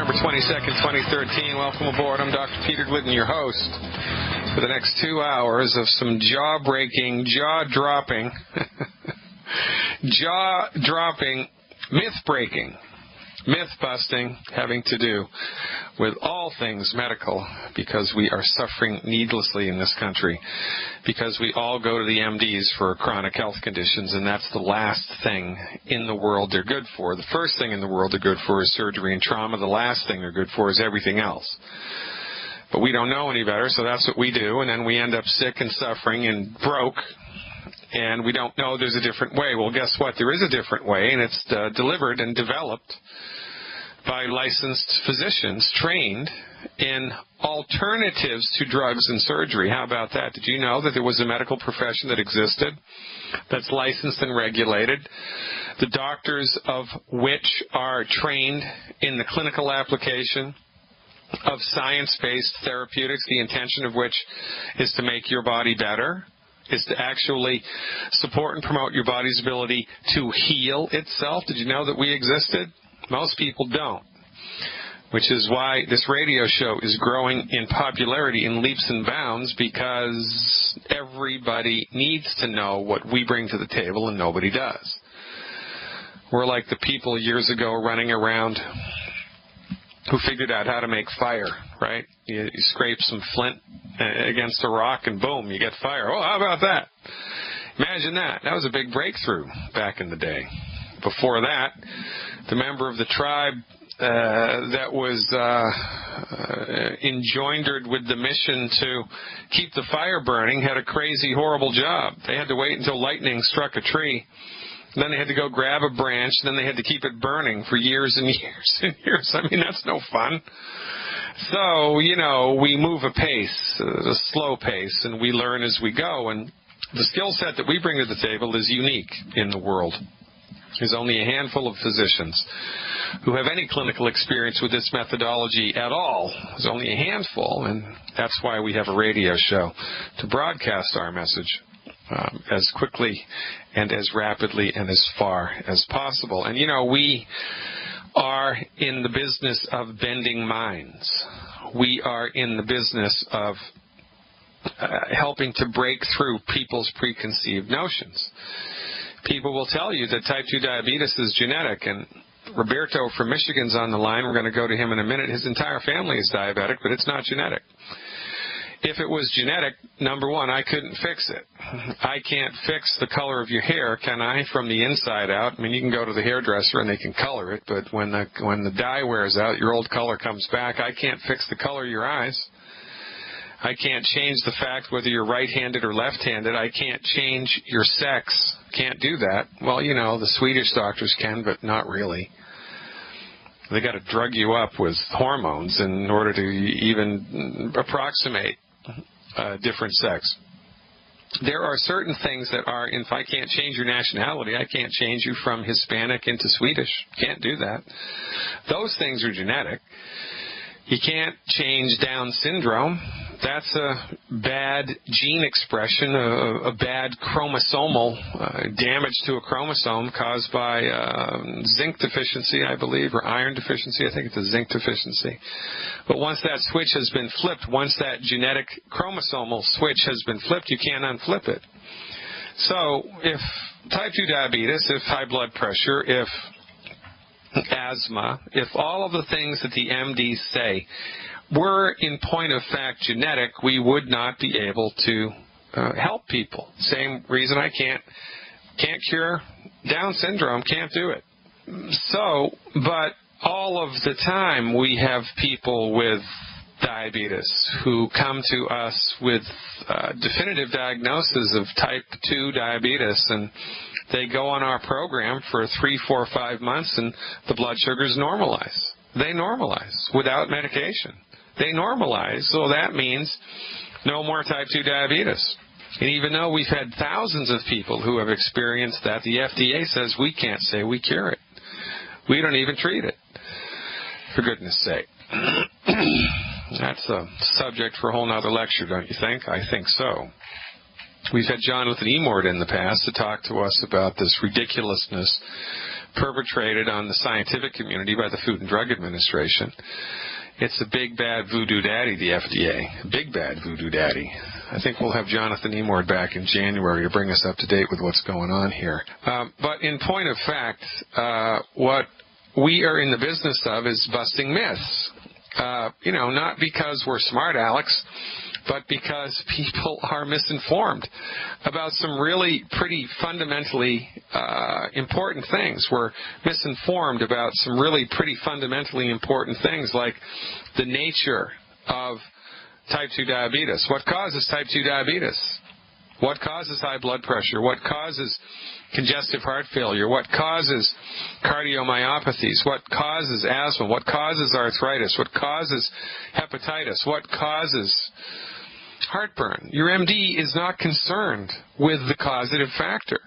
November 22nd, 2013. Welcome aboard. I'm Dr. Peter Glidden, your host, for the next 2 hours of some jaw-breaking, jaw-dropping, jaw-dropping, myth-breaking, myth-busting, having to do with all things medical, because we are suffering needlessly in this country, because we all go to the MDs for chronic health conditions, and that's the last thing in the world they're good for. The first thing in the world they're good for is surgery and trauma. The last thing they're good for is everything else. But we don't know any better, so that's what we do, and then we end up sick and suffering and broke, and we don't know there's a different way. Well, guess what? There is a different way, and it's delivered and developed by licensed physicians trained in alternatives to drugs and surgery. How about that? Did you know that there was a medical profession that existed that's licensed and regulated, the doctors of which are trained in the clinical application of science-based therapeutics, the intention of which is to make your body better, is to actually support and promote your body's ability to heal itself? Did you know that we existed? Most people don't, which is why this radio show is growing in popularity in leaps and bounds, because everybody needs to know what we bring to the table and nobody does. We're like the people years ago running around who figured out how to make fire, right? You scrape some flint against a rock and boom, you get fire. Oh, how about that? Imagine that. That was a big breakthrough back in the day. Before that, the member of the tribe that was enjoindered with the mission to keep the fire burning had a crazy, horrible job. They had to wait until lightning struck a tree. Then they had to go grab a branch. Then they had to keep it burning for years and years and years. I mean, that's no fun. So, you know, we move a pace, a slow pace, and we learn as we go. And the skill set that we bring to the table is unique in the world. There's only a handful of physicians who have any clinical experience with this methodology at all. There's only a handful, and that's why we have a radio show to broadcast our message as quickly and as rapidly and as far as possible. And, you know, we are in the business of bending minds. We are in the business of helping to break through people's preconceived notions. People will tell you that type 2 diabetes is genetic, and Roberto from Michigan's on the line. We're going to go to him in a minute. His entire family is diabetic, but it's not genetic. If it was genetic, number one, I couldn't fix it. I can't fix the color of your hair, can I, from the inside out? I mean, you can go to the hairdresser and they can color it, but when the dye wears out, your old color comes back. I can't fix the color of your eyes. I can't change the fact whether you're right-handed or left-handed. I can't change your sex. Can't do that. Well, you know, the Swedish doctors can, but not really. They got to drug you up with hormones in order to even approximate different sex. There are certain things that are, if I can't change your nationality, I can't change you from Hispanic into Swedish. Can't do that. Those things are genetic. You can't change Down syndrome. That's a bad gene expression, a bad chromosomal damage to a chromosome caused by zinc deficiency, I believe, or iron deficiency. I think it's a zinc deficiency. But once that switch has been flipped, once that genetic chromosomal switch has been flipped, you can't unflip it. So if type 2 diabetes, if high blood pressure, if asthma, if all of the things that the MDs say were in point of fact genetic, we would not be able to help people. Same reason I can't cure Down syndrome, can't do it. So, but all of the time we have people with diabetes who come to us with definitive diagnosis of type 2 diabetes, and they go on our program for 3, 4, 5 months, and the blood sugars normalize. They normalize without medication. They normalize, so that means no more type 2 diabetes. And even though we've had thousands of people who have experienced that, the FDA says we can't say we cure it. We don't even treat it, for goodness sake. That's a subject for a whole nother lecture, don't you think? I think so. We've had Jonathan Emord in the past to talk to us about this ridiculousness perpetrated on the scientific community by the Food and Drug Administration. It's a big, bad voodoo daddy, the FDA. Big, bad voodoo daddy. I think we'll have Jonathan Emord back in January to bring us up to date with what's going on here. But in point of fact, what we are in the business of is busting myths. Not because we're smart, Alex, but because people are misinformed about some really pretty fundamentally important things. We're misinformed about some really pretty fundamentally important things, like the nature of type 2 diabetes. What causes type 2 diabetes? What causes high blood pressure? What causes congestive heart failure? What causes cardiomyopathies? What causes asthma? What causes arthritis? What causes hepatitis? What causes heartburn? Your MD is not concerned with the causative factor,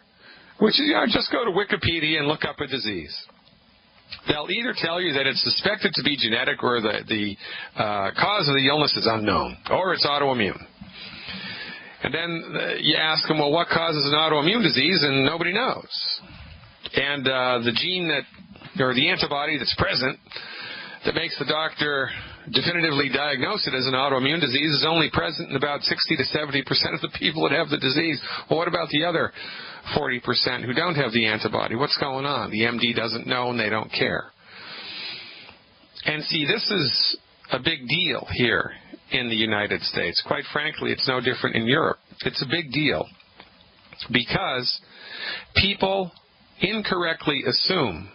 which is, just go to Wikipedia and look up a disease. They'll either tell you that it's suspected to be genetic, or the cause of the illness is unknown, or it's autoimmune. And then you ask them, well, what causes an autoimmune disease? And nobody knows. And the gene or the antibody that's present that makes the doctor definitively diagnose it as an autoimmune disease is only present in about 60 to 70% of the people that have the disease. Well, what about the other 40% who don't have the antibody? What's going on? The MD doesn't know, and they don't care. And see, this is a big deal here in the United States. Quite frankly, it's no different in Europe. It's a big deal because people incorrectly assume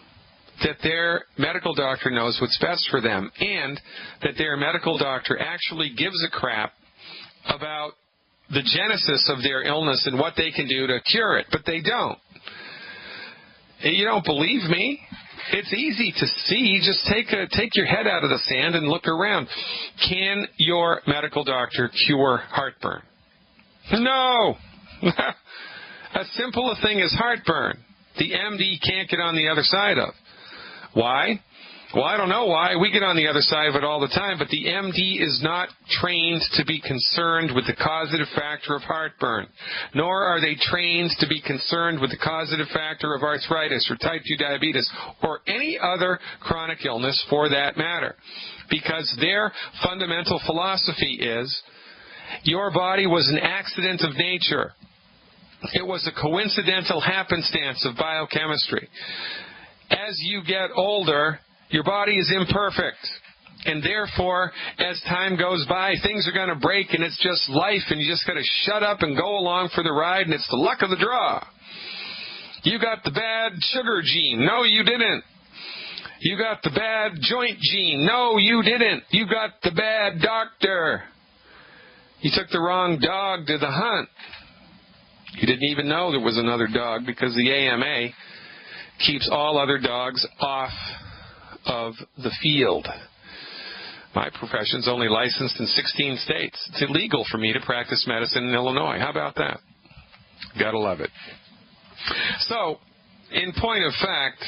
that their medical doctor knows what's best for them, and that their medical doctor actually gives a crap about the genesis of their illness and what they can do to cure it. But they don't. You don't believe me? It's easy to see. Just take your head out of the sand and look around. Can your medical doctor cure heartburn? No. As simple a thing as heartburn, the MD can't get on the other side of. Why? Well, I don't know why. We get on the other side of it all the time, but the MD is not trained to be concerned with the causative factor of heartburn, nor are they trained to be concerned with the causative factor of arthritis or type 2 diabetes or any other chronic illness for that matter, because their fundamental philosophy is your body was an accident of nature. It was a coincidental happenstance of biochemistry. As you get older, your body is imperfect, and therefore, as time goes by, things are going to break, and it's just life, and you just got to shut up and go along for the ride, and it's the luck of the draw. You got the bad sugar gene. No, you didn't. You got the bad joint gene. No, you didn't. You got the bad doctor. You took the wrong dog to the hunt. You didn't even know there was another dog, because the AMA keeps all other dogs off of the field. My profession's only licensed in 16 states. It's illegal for me to practice medicine in Illinois. How about that? Gotta love it. So, in point of fact,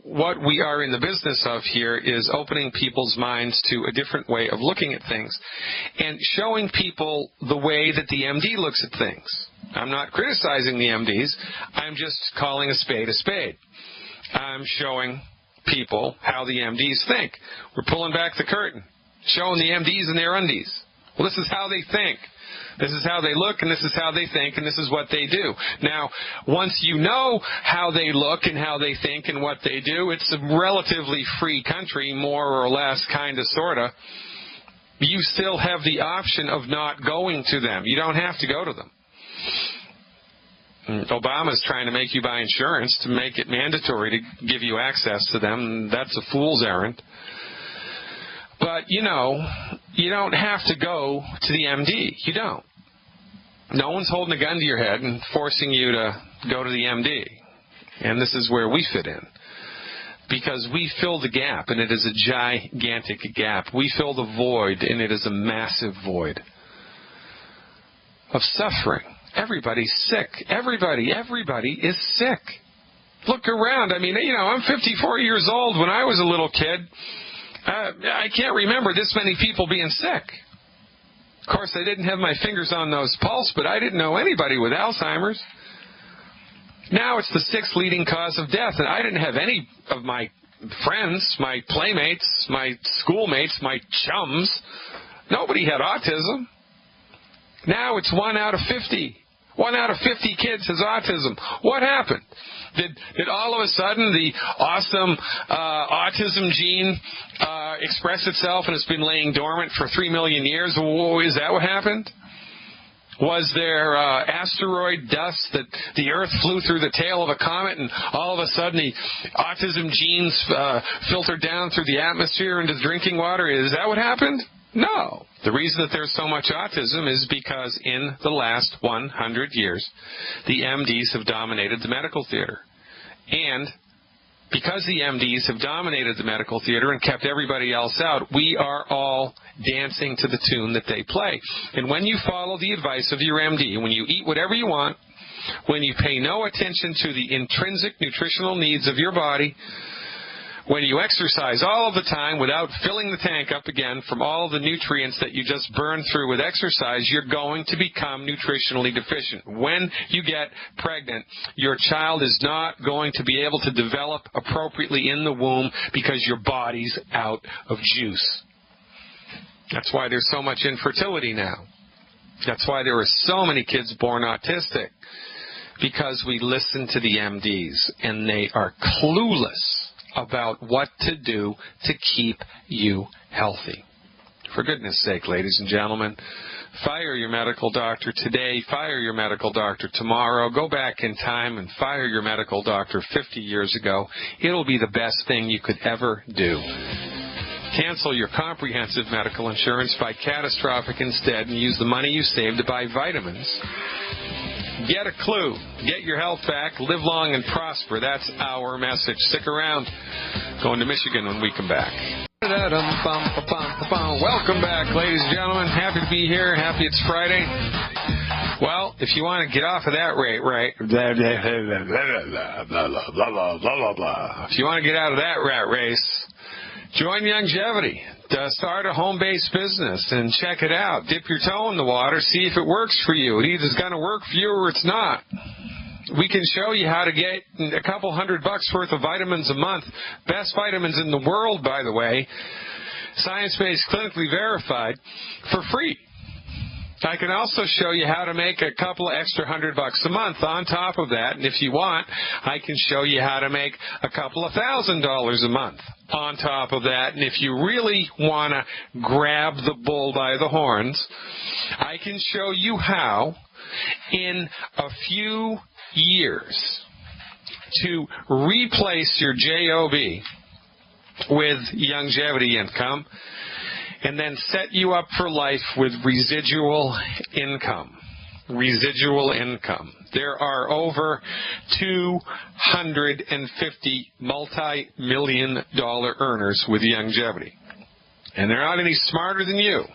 what we are in the business of here is opening people's minds to a different way of looking at things and showing people the way that the MD looks at things. I'm not criticizing the MDs. I'm just calling a spade a spade. I'm showing people how the MDs think. We're pulling back the curtain, showing the MDs in their undies. Well, this is how they think. This is how they look, and this is how they think, and this is what they do. Now, once you know how they look and how they think and what they do, it's a relatively free country, more or less, kind of, sort of. You still have the option of not going to them. You don't have to go to them. Obama's trying to make you buy insurance to make it mandatory to give you access to them. That's a fool's errand. But, you don't have to go to the MD. You don't. No one's holding a gun to your head and forcing you to go to the MD. And this is where we fit in. Because we fill the gap, and it is a gigantic gap. We fill the void, and it is a massive void of suffering. Everybody's sick. Everybody is sick. Look around. I mean, I'm 54 years old. When I was a little kid, I can't remember this many people being sick. Of course, I didn't have my fingers on those pulse, but I didn't know anybody with Alzheimer's. Now it's the sixth leading cause of death, and I didn't have any of my friends, my playmates, my schoolmates, my chums. Nobody had autism. Now it's 1 out of 50. 1 out of 50 kids has autism. What happened? Did all of a sudden the awesome autism gene express itself and it's been laying dormant for 3 million years? Whoa, is that what happened? Was there asteroid dust that the Earth flew through the tail of a comet and all of a sudden the autism genes filtered down through the atmosphere into drinking water? Is that what happened? No. The reason that there's so much autism is because in the last 100 years, the MDs have dominated the medical theater. And because the MDs have dominated the medical theater and kept everybody else out, we are all dancing to the tune that they play. And when you follow the advice of your MD, when you eat whatever you want, when you pay no attention to the intrinsic nutritional needs of your body, when you exercise all of the time without filling the tank up again from all of the nutrients that you just burned through with exercise, you're going to become nutritionally deficient. When you get pregnant, your child is not going to be able to develop appropriately in the womb because your body's out of juice. That's why there's so much infertility now. That's why there are so many kids born autistic, because we listen to the MDs and they are clueless about what to do to keep you healthy. For goodness sake, ladies and gentlemen, fire your medical doctor today, fire your medical doctor tomorrow, go back in time and fire your medical doctor 50 years ago. It'll be the best thing you could ever do. Cancel your comprehensive medical insurance, buy catastrophic instead, and use the money you save to buy vitamins. Get a clue. Get your health back. Live long and prosper. That's our message. Stick around. Going to Michigan when we come back. Welcome back, ladies and gentlemen. Happy to be here. Happy it's Friday. Well, if you want to get off of that rate, right? If you want to get out of that rat race, join Longevity. Start a home-based business and check it out. Dip your toe in the water. See if it works for you. It either is going to work for you or it's not. We can show you how to get a couple $100 worth of vitamins a month. Best vitamins in the world, by the way. Science-based, clinically verified, for free. I can also show you how to make a couple of extra $100 a month on top of that. And if you want, I can show you how to make a couple of $1,000 a month on top of that. And if you really want to grab the bull by the horns, I can show you how in a few years to replace your JOB with longevity income and then set you up for life with residual income. Residual income. There are over 250 multi-million-dollar earners with longevity. And they're not any smarter than you.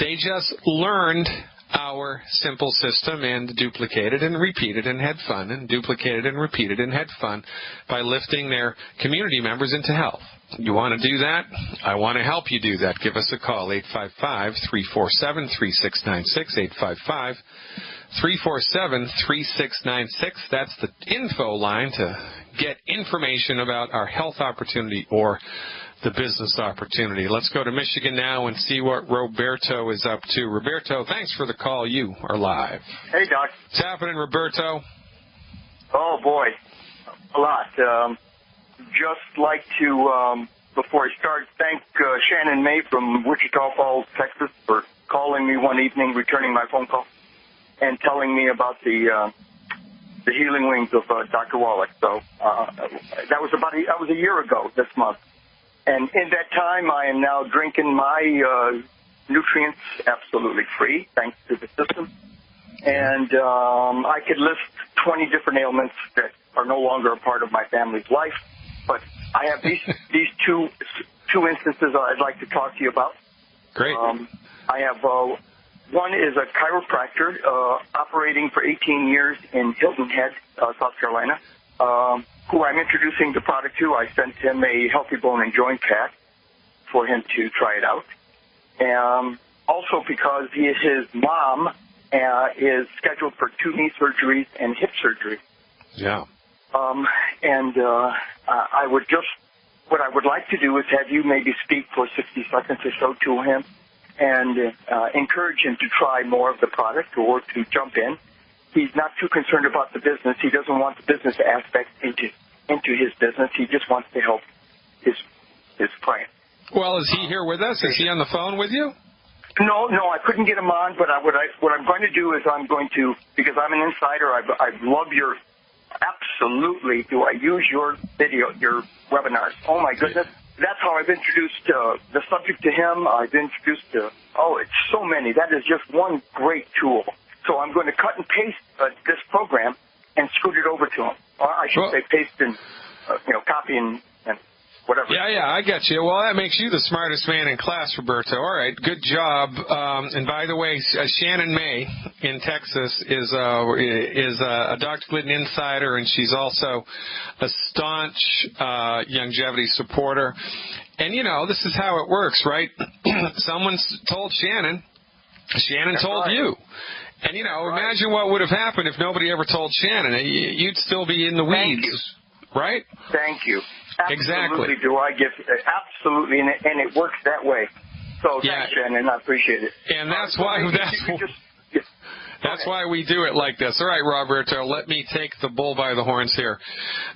They just learned our simple system and duplicated and repeated and had fun and duplicated and repeated and had fun by lifting their community members into health. You want to do that? I want to help you do that. Give us a call, 855-347-3696, 855-347-3696. That's the info line to get information about our health opportunity or the business opportunity. Let's go to Michigan now and see what Roberto is up to. Roberto, thanks for the call. You are live. Hey, Doc. What's happening, Roberto? Oh, boy. A lot. Just like to, before I start, thank Shannon May from Wichita Falls, Texas, for calling me one evening, returning my phone call, and telling me about the healing wings of Dr. Wallach. So that was a year ago this month. And in that time, I am now drinking my nutrients absolutely free, thanks to the system. And I could list 20 different ailments that are no longer a part of my family's life. But I have these two instances I'd like to talk to you about. Great. I have one is a chiropractor operating for 18 years in Hilton Head, South Carolina, who I'm introducing the product to. I sent him a Healthy Bone and Joint Pack for him to try it out. Also because his mom is scheduled for 2 knee surgeries and hip surgery. Yeah. What I would like to do is have you maybe speak for 60 seconds or so to him and encourage him to try more of the product or to jump in. He's not too concerned about the business. He doesn't want the business aspect into his business. He just wants to help his client. Well, is he here with us? Is he on the phone with you? No, I couldn't get him on, but what I'm going to do is I'm going to, because I'm an insider, I love your, absolutely do I use your video, your webinars. Oh, my goodness. That's how I've introduced the subject to him. I've introduced it's so many. That is just one great tool. So I'm going to cut and paste this program and scoot it over to him. Or I should say paste and, copy and whatever. Yeah, I got you. Well, that makes you the smartest man in class, Roberto. All right, good job. And by the way, Shannon May in Texas is a Dr. Glidden insider, and she's also a staunch longevity supporter. And, this is how it works, right? Someone's told Shannon. Shannon That's told right. you. And, imagine what would have happened if nobody ever told Shannon. You'd still be in the weeds. Thank you. Right? Thank you. Exactly. Absolutely do I give, absolutely, and it works that way. So thanks, Shannon, I appreciate it. And that's why we do it like this. All right, Roberto, let me take the bull by the horns here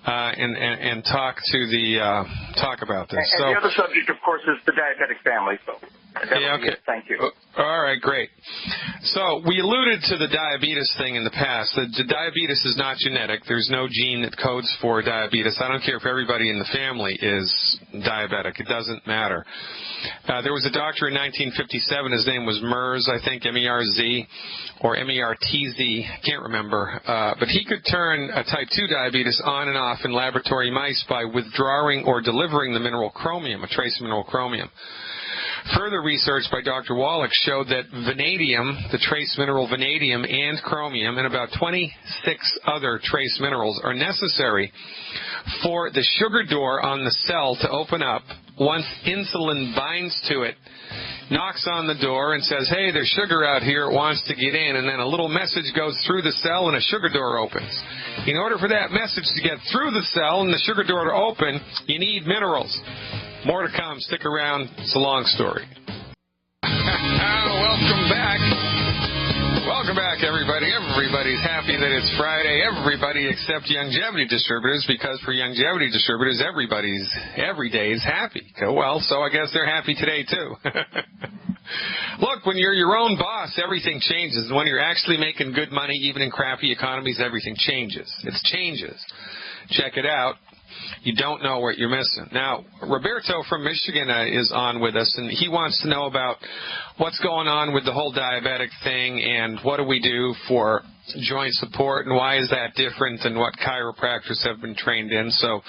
and talk about this. And the other subject, of course, is the diabetic family. So okay. Thank you. All right, great. So we alluded to the diabetes thing in the past. The diabetes is not genetic. There's no gene that codes for diabetes. I don't care if everybody in the family is diabetic. It doesn't matter. There was a doctor in 1957. His name was MERZ, I think, M-E-R-Z, or M-E-R-T-Z. I can't remember. But he could turn a type 2 diabetes on and off in laboratory mice by withdrawing or delivering the mineral chromium, a trace mineral chromium. Further research by Dr. Wallach showed that vanadium, the trace mineral vanadium, and chromium, and about 26 other trace minerals are necessary for the sugar door on the cell to open up once insulin binds to it, knocks on the door and says, hey, there's sugar out here, it wants to get in, and then a little message goes through the cell and a sugar door opens. In order for that message to get through the cell and the sugar door to open, you need minerals. More to come. Stick around. It's a long story. Welcome back. Welcome back, everybody. Everybody's happy that it's Friday. Everybody except Longevity Distributors, because for Longevity Distributors, every day is happy. Well, so I guess they're happy today, too. Look, when you're your own boss, everything changes. And when you're actually making good money, even in crappy economies, everything changes. It changes. Check it out. You don't know what you're missing. Now, Roberto from Michigan is on with us, and he wants to know about what's going on with the whole diabetic thing and what do we do for joint support and why is that different than what chiropractors have been trained in. So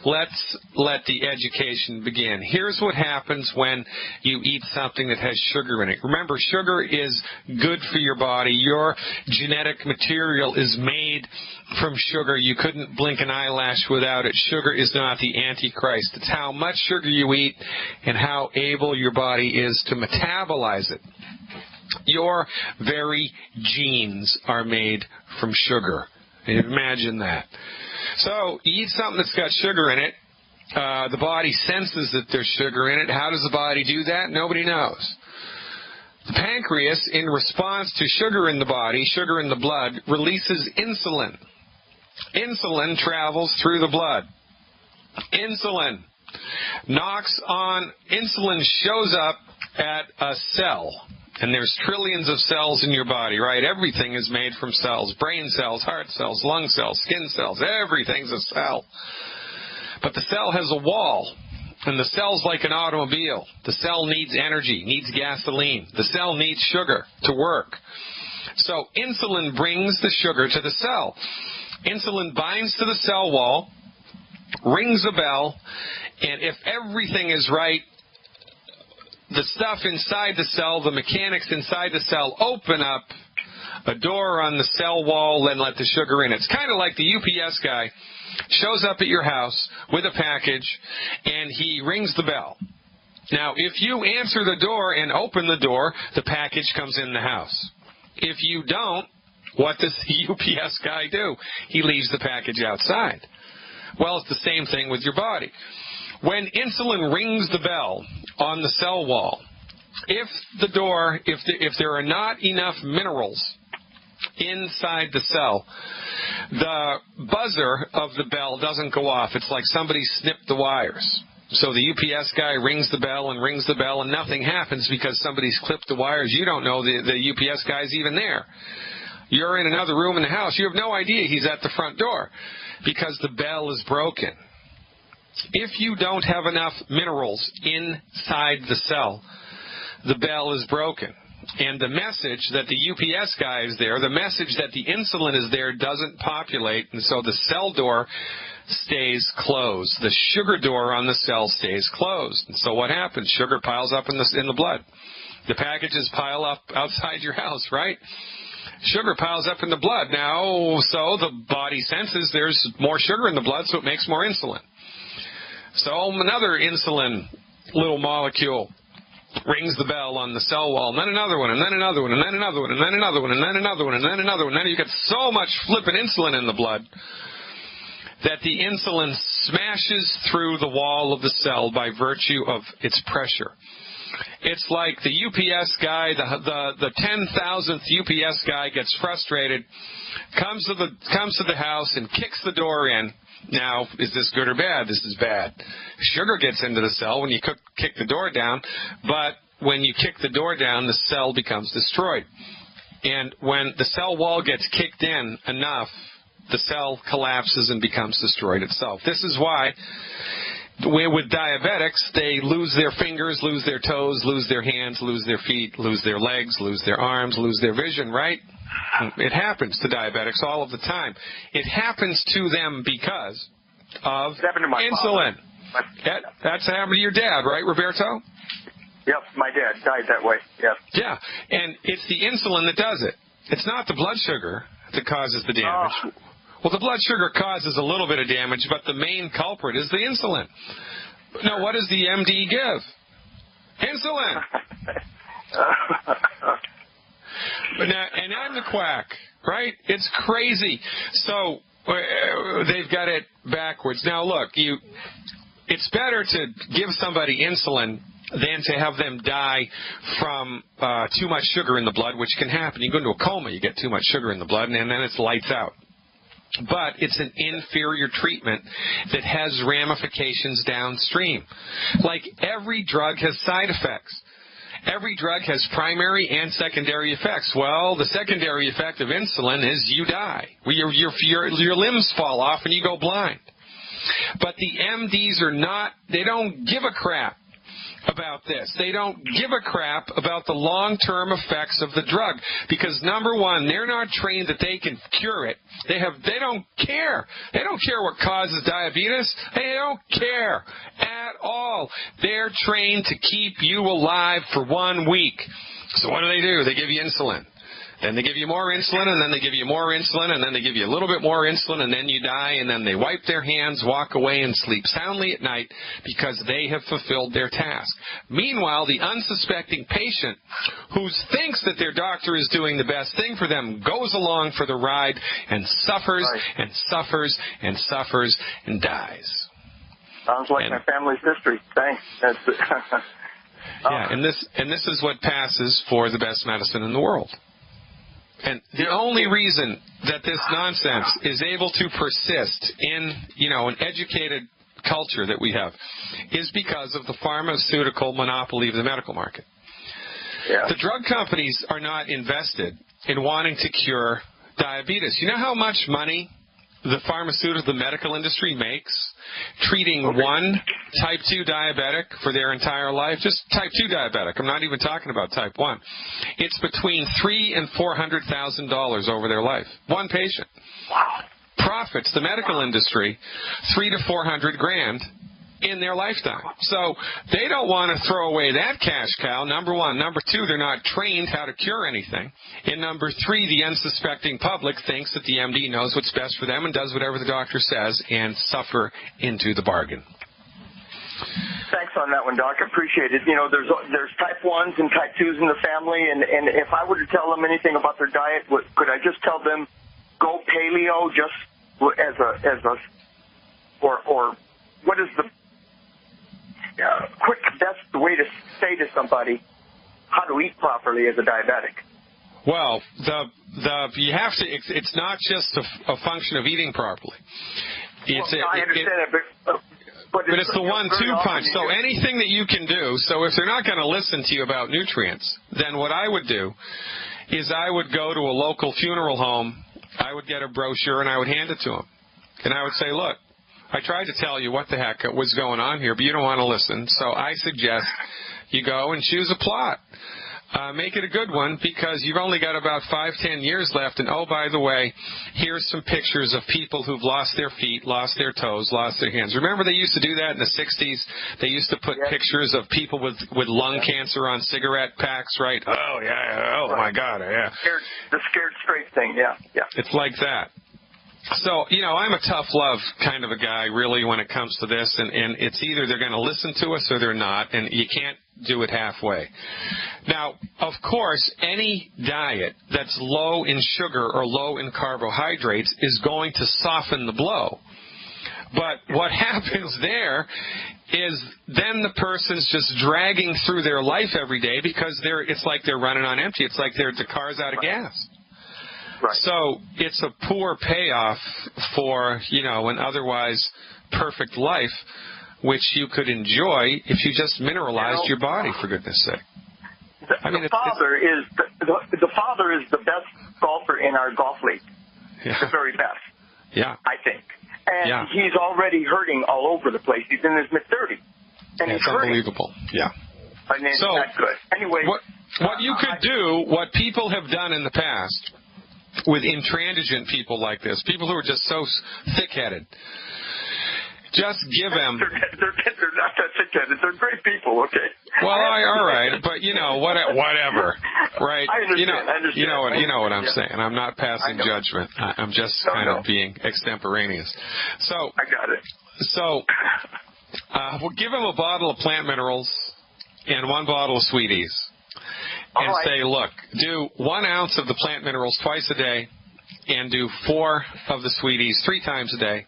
let's let the education begin. Here's what happens when you eat something that has sugar in it. Remember, sugar is good for your body. Your genetic material is made from sugar. You couldn't blink an eyelash without it. Sugar is not the Antichrist. It's how much sugar you eat and how able your body is to metabolize it. Your very genes are made from sugar. Imagine that. So you eat something that's got sugar in it. The body senses that there's sugar in it. How does the body do that? Nobody knows. The pancreas, in response to sugar in the body, sugar in the blood, releases insulin. Insulin travels through the blood. Insulin shows up at a cell. And there's trillions of cells in your body, right? Everything is made from cells. Brain cells, heart cells, lung cells, skin cells. Everything's a cell. But the cell has a wall. And the cell's like an automobile. The cell needs energy, needs gasoline. The cell needs sugar to work. So insulin brings the sugar to the cell. Insulin binds to the cell wall, rings a bell, and if everything is right, the stuff inside the cell, the mechanics inside the cell open up a door on the cell wall and let the sugar in. It's kind of like the UPS guy shows up at your house with a package and he rings the bell. Now, if you answer the door and open the door, the package comes in the house. If you don't, What does the UPS guy do? He leaves the package outside. Well, it's the same thing with your body. When insulin rings the bell on the cell wall, if there are not enough minerals inside the cell, the buzzer of the bell doesn't go off. It's like somebody snipped the wires. So the UPS guy rings the bell and nothing happens because somebody's clipped the wires. You don't know the UPS guy's even there. You're in another room in the house. You have no idea he's at the front door because the bell is broken. If you don't have enough minerals inside the cell, the bell is broken. And the message that the UPS guy is there, the message that the insulin is there doesn't populate, and so the cell door stays closed. The sugar door on the cell stays closed. And so what happens? Sugar piles up in the blood. The packages pile up outside your house, right? Sugar piles up in the blood. Now, so the body senses there's more sugar in the blood, so it makes more insulin. So another insulin little molecule rings the bell on the cell wall, and then another one, and then another one, and then another one, and then another one, and then another one, and then another one. Then you get so much flippin' insulin in the blood that the insulin smashes through the wall of the cell by virtue of its pressure. It's like the UPS guy, the 10,000th UPS guy gets frustrated, comes to the house and kicks the door in. Now, is this good or bad? This is bad. Sugar gets into the cell when you kick the door down, but when you kick the door down, the cell becomes destroyed. And when the cell wall gets kicked in enough, the cell collapses and becomes destroyed itself. This is why with diabetics, they lose their fingers, lose their toes, lose their hands, lose their feet, lose their legs, lose their arms, lose their vision, right? It happens to diabetics all of the time. It happens to them because of insulin. That's happened to your dad, right, Roberto? Yep, my dad died that way, yep. Yeah, and it's the insulin that does it. It's not the blood sugar that causes the damage. Oh. Well, the blood sugar causes a little bit of damage, but the main culprit is the insulin. Now, what does the MD give? Insulin. And I'm the quack, right? It's crazy. So they've got it backwards. Now, look, it's better to give somebody insulin than to have them die from too much sugar in the blood, which can happen. You go into a coma, you get too much sugar in the blood, and then it's lights out. But it's an inferior treatment that has ramifications downstream. Like every drug has side effects. Every drug has primary and secondary effects. Well, the secondary effect of insulin is you die. Your limbs fall off and you go blind. But the MDs they don't give a crap about this. They don't give a crap about the long-term effects of the drug because, number one, they're not trained that they can cure it. They don't care. They don't care what causes diabetes. They don't care at all. They're trained to keep you alive for 1 week. So what do? They give you insulin. Then they give you more insulin, and then they give you more insulin, and then they give you a little bit more insulin, and then you die, and then they wipe their hands, walk away, and sleep soundly at night because they have fulfilled their task. Meanwhile, the unsuspecting patient who thinks that their doctor is doing the best thing for them goes along for the ride and suffers and suffers and suffers and dies. Sounds like my family's history. Thanks. Yeah, and this is what passes for the best medicine in the world. And the only reason that this nonsense is able to persist in, an educated culture that we have is because of the pharmaceutical monopoly of the medical market. Yeah. The drug companies are not invested in wanting to cure diabetes. You know how much money the medical industry makes treating one type 2 diabetic for their entire life? Just type 2 diabetic. I'm not even talking about type 1. It's between $300,000 and $400,000 over their life. One patient. Wow. Profits the medical industry $300,000 to $400,000 in their lifetime. So they don't want to throw away that cash cow, number one. Number two, they're not trained how to cure anything. And number three, the unsuspecting public thinks that the MD knows what's best for them and does whatever the doctor says and suffer into the bargain. Thanks on on that one, Doc. I appreciate it. You know, there's type 1s and type 2s in the family, and if I were to tell them anything about their diet, could I just tell them go paleo just as a or what is the quick best way to say to somebody how to eat properly as a diabetic? Well, you have to. It's not just a function of eating properly. I understand it, but it's the 1-2 punch. So anything that you can do. So if they're not going to listen to you about nutrients, then what I would do is I would go to a local funeral home. I would get a brochure and I would hand it to them, and I would say, look, I tried to tell you what the heck was going on here, but you don't want to listen. So I suggest you go and choose a plot. Make it a good one, because you've only got about 5-10 years left. And, oh, by the way, here's some pictures of people who've lost their feet, lost their toes, lost their hands. Remember they used to do that in the 60s? They used to put pictures of people with lung cancer on cigarette packs, right? Oh, yeah. Oh, my God, yeah. The scared straight thing, yeah. It's like that. So, you know, I'm a tough love kind of a guy, really, when it comes to this, and it's either they're going to listen to us or they're not, and you can't do it halfway. Now, of course, any diet that's low in sugar or low in carbohydrates is going to soften the blow. But what happens there is then the person's just dragging through their life every day because it's like they're running on empty. It's like the car's out of gas. Right. So it's a poor payoff for, you know, an otherwise perfect life, which you could enjoy if you just mineralized your body, for goodness sake. The father is the best golfer in our golf league. Yeah. The very best. Yeah. I think. And he's already hurting all over the place. He's in his mid-30s. And it's he's unbelievable. Yeah. I mean, so that's good. Anyway. What you could do, what people have done in the past with intransigent people like this, people who are just so thick-headed, just give them... They're not that thick-headed. They're great people, okay? Well, all right, but, you know, whatever, right? I understand. You know what I'm saying. I'm not passing judgment. I'm just kind of being extemporaneous. So I got it. So we'll give them a bottle of plant minerals and 1 bottle of Sweeties. And say, look, do 1 ounce of the plant minerals twice a day and do 4 of the Sweeties 3 times a day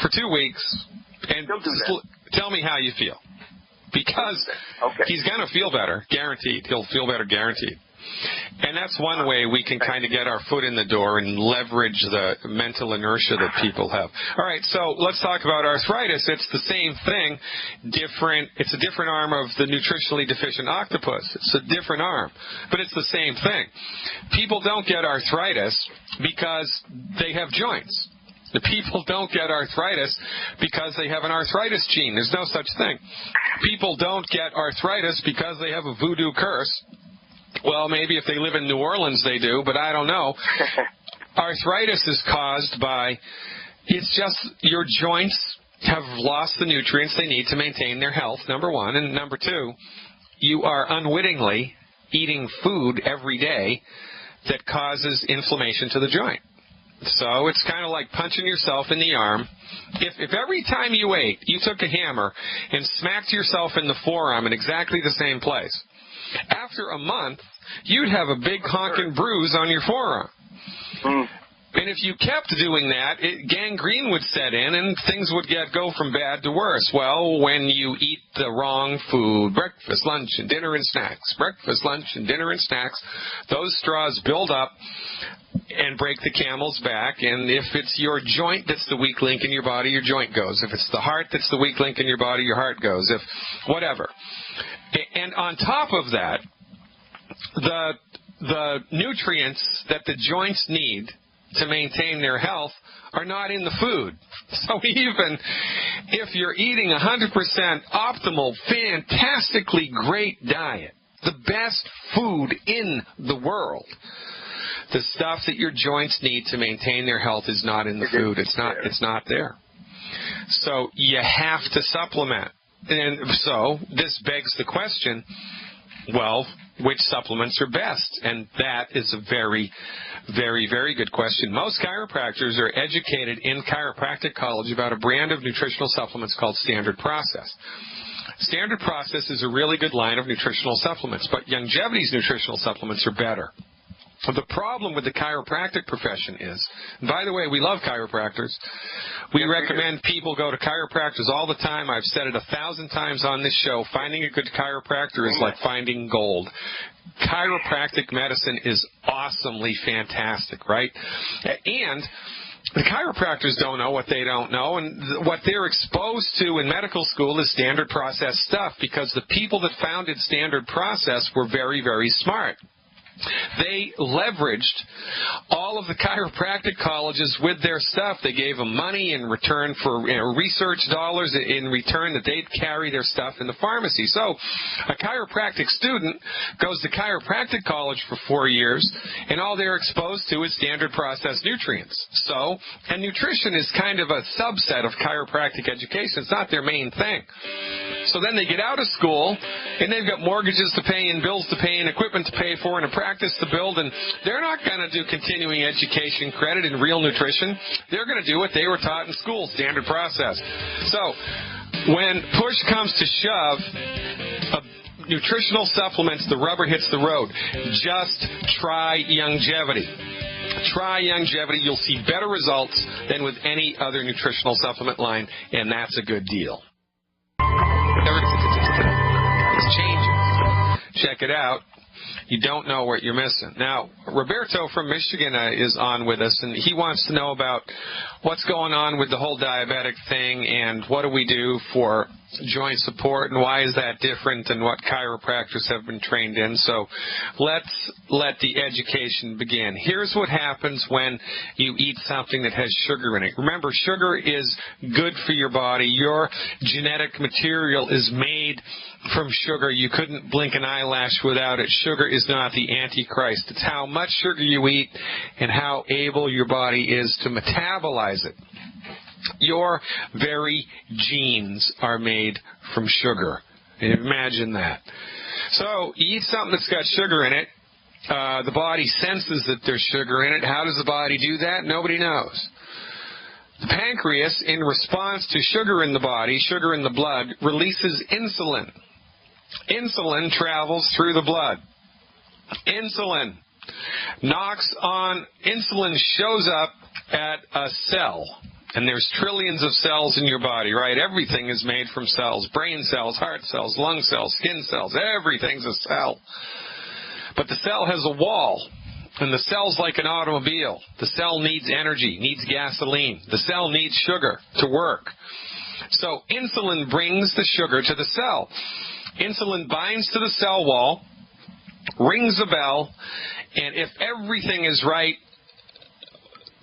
for 2 weeks. And tell me how you feel. Because he's going to feel better, guaranteed. He'll feel better, guaranteed. And that's one way we can kind of get our foot in the door and leverage the mental inertia that people have. All right, so let's talk about arthritis. It's the same thing, different. It's a different arm of the nutritionally deficient octopus. It's a different arm, but it's the same thing. People don't get arthritis because they have joints. The people don't get arthritis because they have an arthritis gene. There's no such thing. People don't get arthritis because they have a voodoo curse. Well, maybe if they live in New Orleans they do, but I don't know. Arthritis is caused by, it's just your joints have lost the nutrients they need to maintain their health, number 1. And number 2, you are unwittingly eating food every day that causes inflammation to the joint. So it's kind of like punching yourself in the arm. If every time you ate, you took a hammer and smacked yourself in the forearm in exactly the same place, after a month, you'd have a big honking bruise on your forearm. And if you kept doing that, gangrene would set in and things would go from bad to worse. Well, when you eat the wrong food, breakfast, lunch, and dinner and snacks, breakfast, lunch, and dinner and snacks, those straws build up and break the camel's back. And if it's your joint that's the weak link in your body, your joint goes. If it's the heart that's the weak link in your body, your heart goes. If whatever. And on top of that, the nutrients that the joints need to maintain their health are not in the food. So even if you're eating 100% optimal, fantastically great diet, the best food in the world, the stuff that your joints need to maintain their health is not in the food. It's not there. So you have to supplement. And so this begs the question, well, which supplements are best? And that is a very, very, very good question. Most chiropractors are educated in chiropractic college about a brand of nutritional supplements called Standard Process. Standard process is a really good line of nutritional supplements, but Youngevity's nutritional supplements are better. The problem with the chiropractic profession is, and by the way, we love chiropractors. We recommend people go to chiropractors all the time. I've said it 1,000 times on this show. Finding a good chiropractor is like finding gold. Chiropractic medicine is awesomely fantastic, right? And the chiropractors don't know what they don't know, and what they're exposed to in medical school is standard process stuff, because the people that founded standard process were very, very smart. They leveraged all of the chiropractic colleges with their stuff. They gave them money in return for research dollars in return that they'd carry their stuff in the pharmacy. So a chiropractic student goes to chiropractic college for 4 years, and all they're exposed to is standard process nutrients. So, and nutrition is kind of a subset of chiropractic education. It's not their main thing. So then they get out of school, and they've got mortgages to pay and bills to pay and equipment to pay for and a practice to build, and they're not going to do continuing education credit in real nutrition. They're going to do what they were taught in school, standard process. So when push comes to shove, nutritional supplements, the rubber hits the road. Just try Youngevity. Try Youngevity. You'll see better results than with any other nutritional supplement line, and that's a good deal. It's changing. Check it out. You don't know what you're missing. Now, Roberto from Michigan is on with us, and he wants to know about what's going on with the whole diabetic thing, and what do we do for joint support, and why is that different, and what chiropractors have been trained in. So let's let the education begin. Here's what happens when you eat something that has sugar in it. Remember, sugar is good for your body. Your genetic material is made from sugar. You couldn't blink an eyelash without it. Sugar is not the Antichrist. It's how much sugar you eat and how able your body is to metabolize it. Your very genes are made from sugar. Imagine that. So you eat something that's got sugar in it. The body senses that there's sugar in it. How does the body do that? Nobody knows. The pancreas, in response to sugar in the body, sugar in the blood, releases insulin. Insulin travels through the blood. Insulin shows up at a cell. And there's trillions of cells in your body, right? Everything is made from cells. Brain cells, heart cells, lung cells, skin cells. Everything's a cell. But the cell has a wall. And the cell's like an automobile. The cell needs energy, needs gasoline. The cell needs sugar to work. So insulin brings the sugar to the cell. Insulin binds to the cell wall, rings a bell, and if everything is right,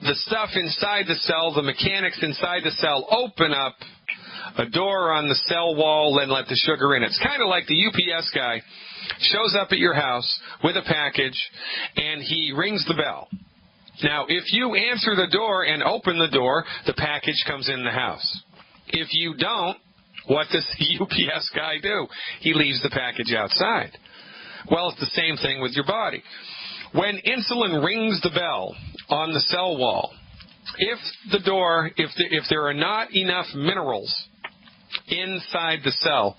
the stuff inside the cell, the mechanics inside the cell, open up a door on the cell wall and let the sugar in. It's kind of like the UPS guy shows up at your house with a package, and he rings the bell. Now, if you answer the door and open the door, the package comes in the house. If you don't, what does the UPS guy do? He leaves the package outside. Well, it's the same thing with your body. When insulin rings the bell on the cell wall, if there are not enough minerals inside the cell,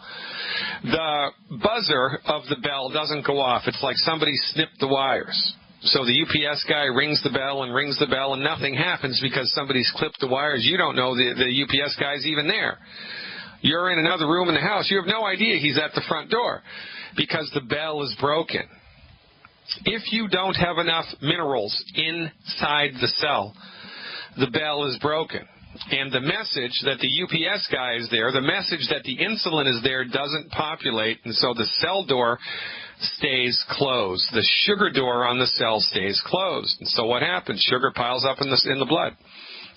the buzzer of the bell doesn't go off. It's like somebody snipped the wires. So the UPS guy rings the bell and nothing happens because somebody's clipped the wires. You don't know the UPS guy's even there. You're in another room in the house. You have no idea he's at the front door because the bell is broken. If you don't have enough minerals inside the cell, the bell is broken. And the message that the UPS guy is there, the message that the insulin is there doesn't populate, and so the cell door stays closed. The sugar door on the cell stays closed. And so what happens? Sugar piles up in the blood.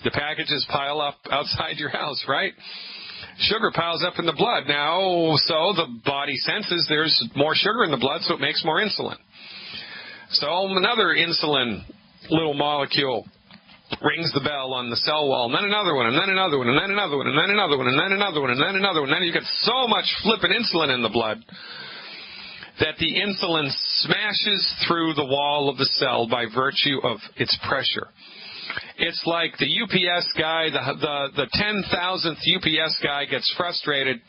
The packages pile up outside your house, right? Sugar piles up in the blood. Now, so the body senses there's more sugar in the blood, so it makes more insulin. So another insulin little molecule rings the bell on the cell wall, and then another one, and then another one, and then another one, and then another one, and then another one, and then another one. And then you get so much flippin' insulin in the blood that the insulin smashes through the wall of the cell by virtue of its pressure. It's like the UPS guy, the 10,000th UPS guy gets frustrated,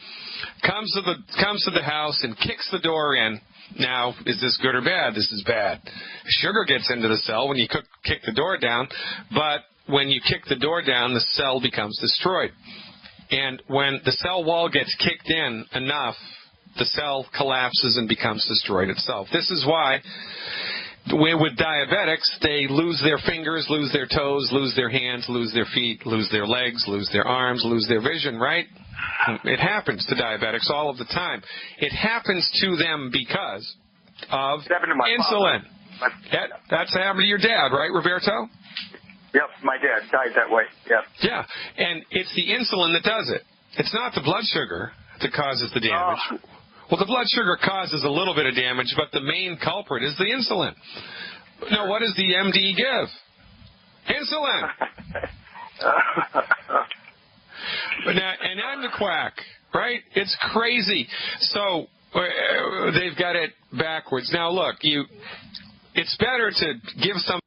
comes to the house and kicks the door in. Now, is this good or bad? This is bad. Sugar gets into the cell when you kick the door down, but when you kick the door down, the cell becomes destroyed. And when the cell wall gets kicked in enough, the cell collapses and becomes destroyed itself. This is why with diabetics, they lose their fingers, lose their toes, lose their hands, lose their feet, lose their legs, lose their arms, lose their vision, right? It happens to diabetics all of the time. It happens to them because of insulin. That's happened to your dad, right, Roberto? Yep, my dad died that way. Yep. Yeah, and it's the insulin that does it. It's not the blood sugar that causes the damage. Oh. Well, the blood sugar causes a little bit of damage, but the main culprit is the insulin. Now, what does the MD give? Insulin. And I'm the quack, right? It's crazy. So they've got it backwards. Now, look, it's better to give some